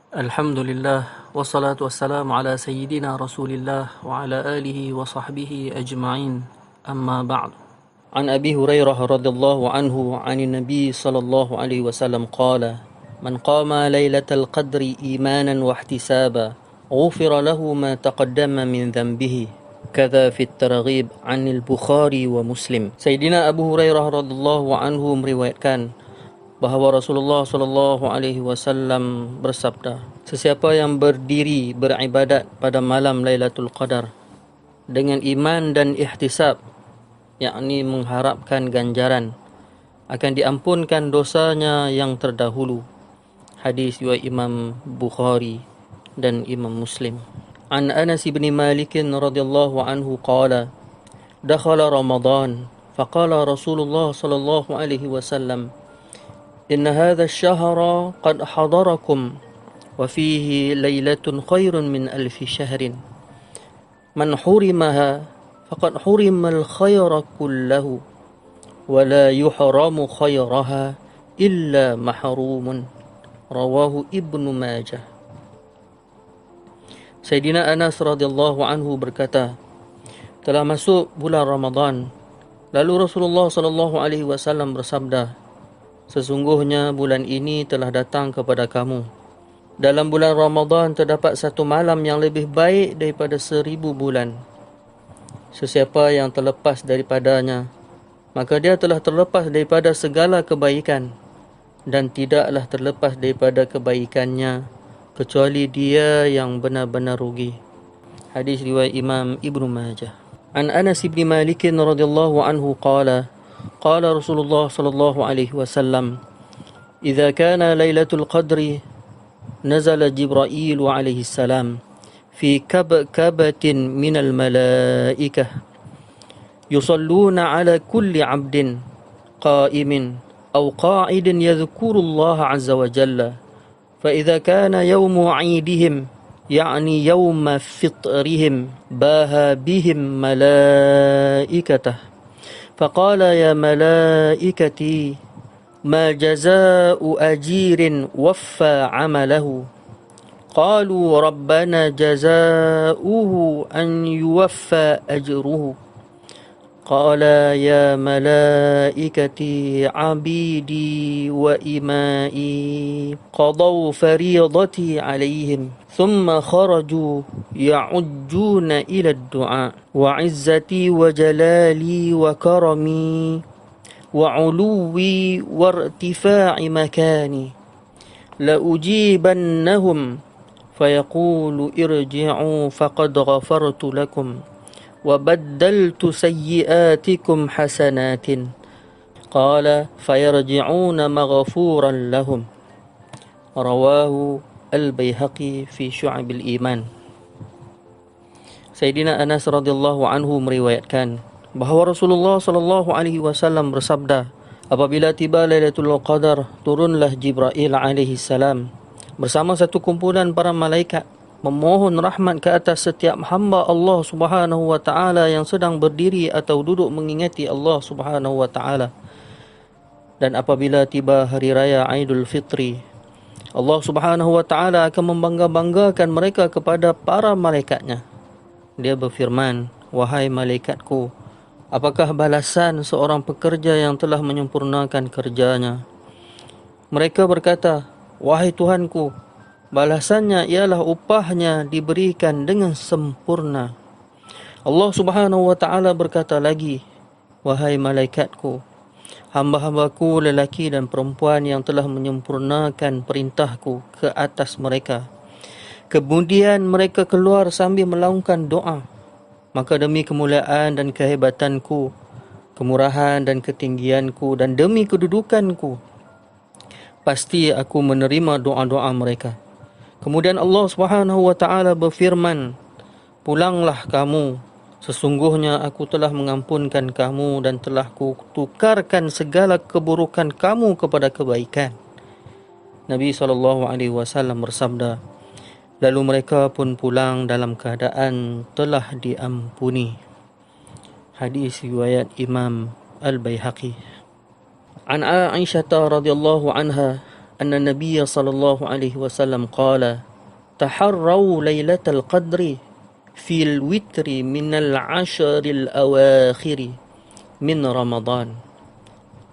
Alhamdulillah wassalatu wassalamu ala sayyidina Rasulillah wa ala alihi wa sahbihi ajma'in. Amma ba'd. An Abi Hurairah radhiyallahu anhu 'anil Nabi sallallahu alaihi wasallam qala: Man qama lailatal qadri imanan wa ihtisaban, ghufira lahu ma taqaddama min dhanbihi. Kadza fi at-Targhib 'anil Bukhari wa Muslim. Sayyidina Abu Hurairah radhiyallahu anhu meriwayatkan bahawa Rasulullah sallallahu alaihi wasallam bersabda, sesiapa yang berdiri beribadat pada malam Lailatul Qadar dengan iman dan ihtisab, yakni mengharapkan ganjaran, akan diampunkan dosanya yang terdahulu. Hadis riwayat Imam Bukhari dan Imam Muslim. An Anas bin Malik radhiyallahu anhu qala: Dakhala Ramadan faqala Rasulullah sallallahu alaihi wasallam: إن هذا الشهر قد حضركم وفيه ليلة خير من 1000 شهر من حرمها فقد حرم الخير كله ولا يحرم خيرها إلا محروم. رواه ابن ماجه. Sayyidina Anas radhiyallahu anhu berkata, telah masuk bulan Ramadan, lalu Rasulullah sallallahu alaihi wasallam bersabda, sesungguhnya bulan ini telah datang kepada kamu. Dalam bulan Ramadan terdapat satu malam yang lebih baik daripada 1000 bulan. Sesiapa yang terlepas daripadanya, maka dia telah terlepas daripada segala kebaikan, dan tidaklah terlepas daripada kebaikannya kecuali dia yang benar-benar rugi. Hadis riwayat Imam Ibnu Majah. An Anas bin Malik radhiyallahu anhu qala: قال رسول الله صلى الله عليه وسلم إذا كان ليلة القدر نزل جبرائيل عليه السلام في كبكبة من الملائكة يصلون على كل عبد قائم أو قاعد يذكر الله عز وجل فإذا كان يوم عيدهم يعني يوم فطرهم باها بهم ملائكته فقال يا ملائكتي ما جزاء أجير وفى عمله قالوا ربنا جزاؤه أن يوفى أجره قال يا ملائكتي عبيدي وإمائي قضوا فريضتي عليهم ثم خرجوا يعجون إلى الدعاء وعزتي وجلالي وكرمي وعلوي وارتفاع مكاني لأجيبنهم فيقول ارجعوا فقد غفرت لكم وبدلت سيئاتكم حسنات قال فيرجعون مغفورا لهم. رواه Al-Baihaqi fi Syu'abil Iman. Sayyidina Anas radhiyallahu anhu meriwayatkan bahawa Rasulullah sallallahu alaihi wasallam bersabda, apabila tiba Lailatul Qadar, turunlah Jibril alaihi salam bersama satu kumpulan para malaikat memohon rahmat ke atas setiap hamba Allah Subhanahu wa taala yang sedang berdiri atau duduk mengingati Allah Subhanahu wa taala. Dan apabila tiba hari raya Aidul Fitri, Allah Subhanahu wa taala akan membangga-banggakan mereka kepada para malaikatnya. Dia berfirman, wahai malaikatku, apakah balasan seorang pekerja yang telah menyempurnakan kerjanya? Mereka berkata, wahai Tuhanku, balasannya ialah upahnya diberikan dengan sempurna. Allah Subhanahu wa taala berkata lagi, wahai malaikatku, hamba-hambaku lelaki dan perempuan yang telah menyempurnakan perintahku ke atas mereka. Kemudian mereka keluar sambil melaungkan doa. Maka demi kemuliaan dan kehebatanku, kemurahan dan ketinggianku, dan demi kedudukanku, pasti aku menerima doa-doa mereka. Kemudian Allah Subhanahu wa taala berfirman, pulanglah kamu. Sesungguhnya aku telah mengampunkan kamu dan telah kutukarkan segala keburukan kamu kepada kebaikan. Nabi SAW bersabda, lalu mereka pun pulang dalam keadaan telah diampuni. Hadis riwayat Imam Al-Baihaqi. An Aisyah radhiyallahu anha أن النبي صلى الله عليه وسلم قال تحروا ليلة القدر في الوتر من العشر الأواخر من رمضان.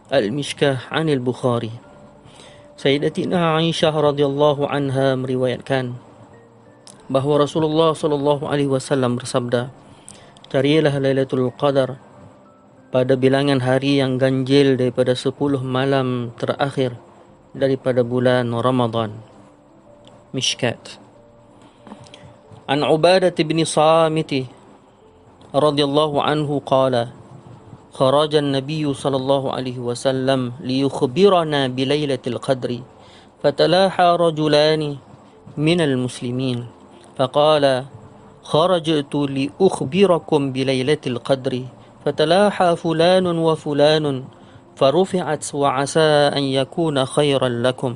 Al-Mishkah عن البخاري. Sayyidatina Aisyah radhiyallahu anha meriwayatkan bahawa Rasulullah sallallahu alaihi wasallam bersabda, carilah Lailatul Qadar pada bilangan hari yang ganjil daripada 10 malam terakhir daripada bulan Ramadan. Mishkat. An Ubadah bin Samit radhiyallahu anhu qala خرج النبي صلى الله عليه وسلم ليخبرنا بليلة القدر فتلاحى رجلان من المسلمين فقال خرجت لأخبركم بليلة القدر فتلاحى فلان وفلان فرفعت وعسى أن يكون خيرا لكم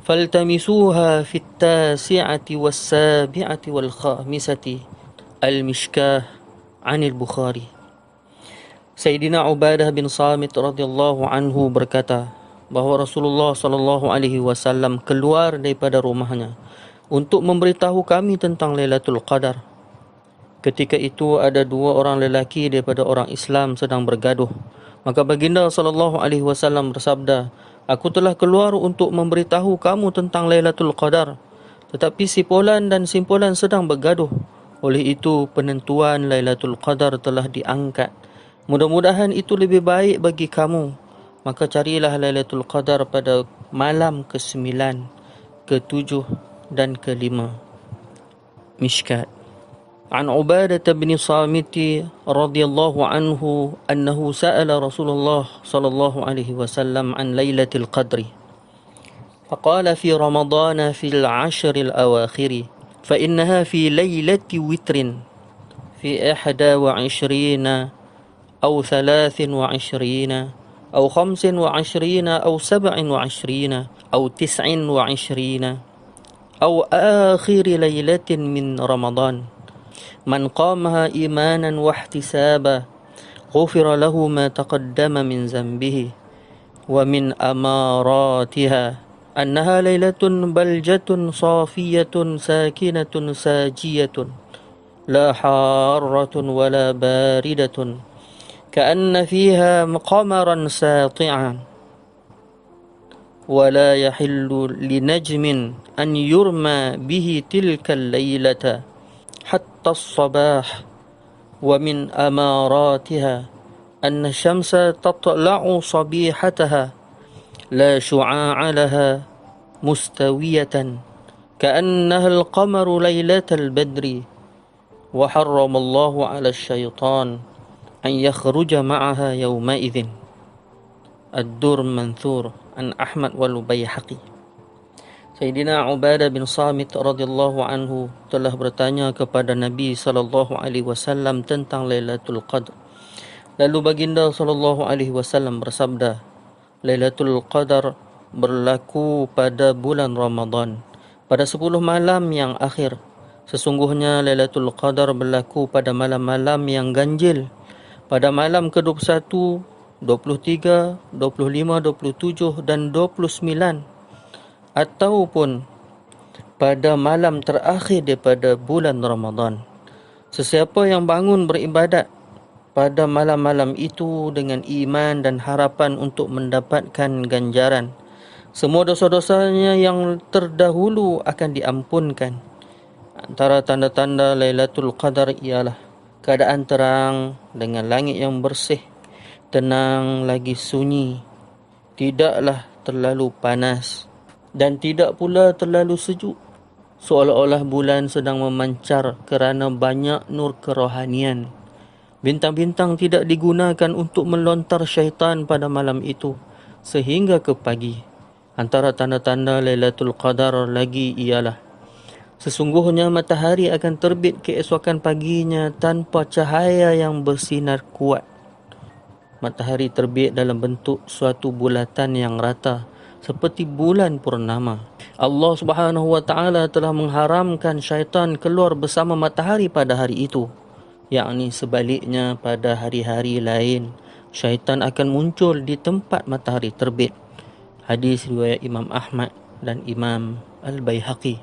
فالتمسوها في 9 و7 و5. المشكاة عن البخاري. Sayyidina Ubadah bin Samit radhiyallahu anhu berkata bahawa Rasulullah sallallahu alaihi wasallam keluar daripada rumahnya untuk memberitahu kami tentang Lailatul Qadar. Ketika itu ada 2 orang lelaki daripada orang Islam sedang bergaduh. Maka baginda sallallahu alaihi wasallam bersabda, aku telah keluar untuk memberitahu kamu tentang Lailatul Qadar, tetapi si Fulan dan si Fulan sedang bergaduh. Oleh itu penentuan Lailatul Qadar telah diangkat. Mudah-mudahan itu lebih baik bagi kamu. Maka carilah Lailatul Qadar pada malam ke-9, ke-7 dan ke-5. Mishkat. An Ubadah bin Samit radhiyallahu anhu annahu sa'ala Rasulullah sallallahu alaihi wasallam an Lailatul Qadri. فقال في رمضان في العشر الأواخر فإنها في ليلة وتر في 21 أو 23 أو 25 أو 27 أو 29 أو آخر ليلة من رمضان من قامها إيمانا واحتسابا غفر له ما تقدم من ذنبه ومن أماراتها أنها ليلة بلجة صافية ساكنة ساجية لا حارة ولا باردة كأن فيها قمرا ساطعا ولا يحل لنجم أن يرمى به تلك الليلة حتى الصباح ومن أماراتها أن الشمس تطلع صبيحتها لا شعاع لها مستوية كأنها القمر ليلة البدر وحرم الله على الشيطان أن يخرج معها يومئذ. الدر منثور عن أحمد والبيهقي. Sayyidina Ubadah bin Samit radhiyallahu anhu telah bertanya kepada Nabi sallallahu alaihi wasallam tentang Lailatul Qadar. Lalu baginda sallallahu alaihi wasallam bersabda, Lailatul Qadar berlaku pada bulan Ramadan, pada 10 malam yang akhir. Sesungguhnya Lailatul Qadar berlaku pada malam-malam yang ganjil, pada malam ke-21, 23, 25, 27 dan 29, ataupun pada malam terakhir daripada bulan Ramadan. Sesiapa yang bangun beribadat pada malam-malam itu dengan iman dan harapan untuk mendapatkan ganjaran, semua dosa-dosanya yang terdahulu akan diampunkan. Antara tanda-tanda Lailatul Qadar ialah keadaan terang dengan langit yang bersih, tenang lagi sunyi, tidaklah terlalu panas dan tidak pula terlalu sejuk, seolah-olah bulan sedang memancar kerana banyak nur kerohanian. Bintang-bintang tidak digunakan untuk melontar syaitan pada malam itu sehingga ke pagi. Antara tanda-tanda Lailatul Qadar lagi ialah sesungguhnya matahari akan terbit keesokan paginya tanpa cahaya yang bersinar kuat. Matahari terbit dalam bentuk suatu bulatan yang rata seperti bulan purnama. Allah Subhanahu wa taala telah mengharamkan syaitan keluar bersama matahari pada hari itu. Yakni sebaliknya pada hari-hari lain syaitan akan muncul di tempat matahari terbit. Hadis riwayat Imam Ahmad dan Imam Al-Baihaqi.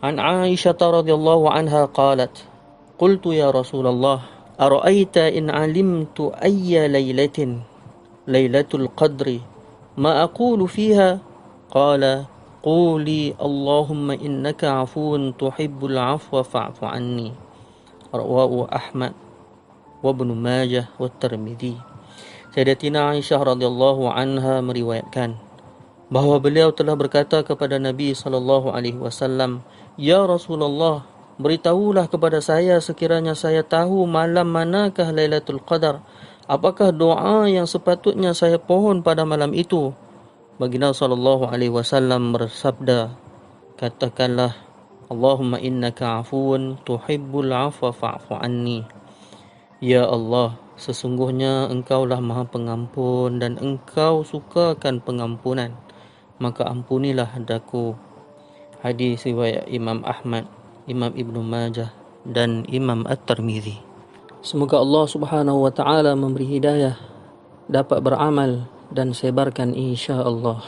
An Aisyah radhiyallahu anha qalat, qultu ya Rasulullah, ara'aita in 'alimtu ayya lailatin lailatul qadri ma aqulu fiha? Qala quli Allahumma innaka 'afuwun tuhibbul 'afwa fa'fu 'anni. Rawahu Ahmad wa Ibnu Majah wa Tirmidzi. Sayyidatina Aisyah radhiyallahu anha meriwayatkan bahawa beliau telah berkata kepada Nabi sallallahu alaihi wasallam, "Ya Rasulullah, beritahulah kepada saya sekiranya saya tahu malam manakah Lailatul Qadar, apakah doa yang sepatutnya saya pohon pada malam itu?" Baginda sallallahu alaihi wasallam bersabda, "Katakanlah, Allahumma innaka 'afuwun tuhibbul 'afwa fa'fu 'anni." Ya Allah, sesungguhnya Engkaulah Maha Pengampun dan Engkau sukakan pengampunan, maka ampunilah daku. Hadis riwayat Imam Ahmad, Imam Ibnu Majah dan Imam At-Tirmidzi. Semoga Allah Subhanahu wa taala memberi hidayah dapat beramal dan sebarkan insya-Allah.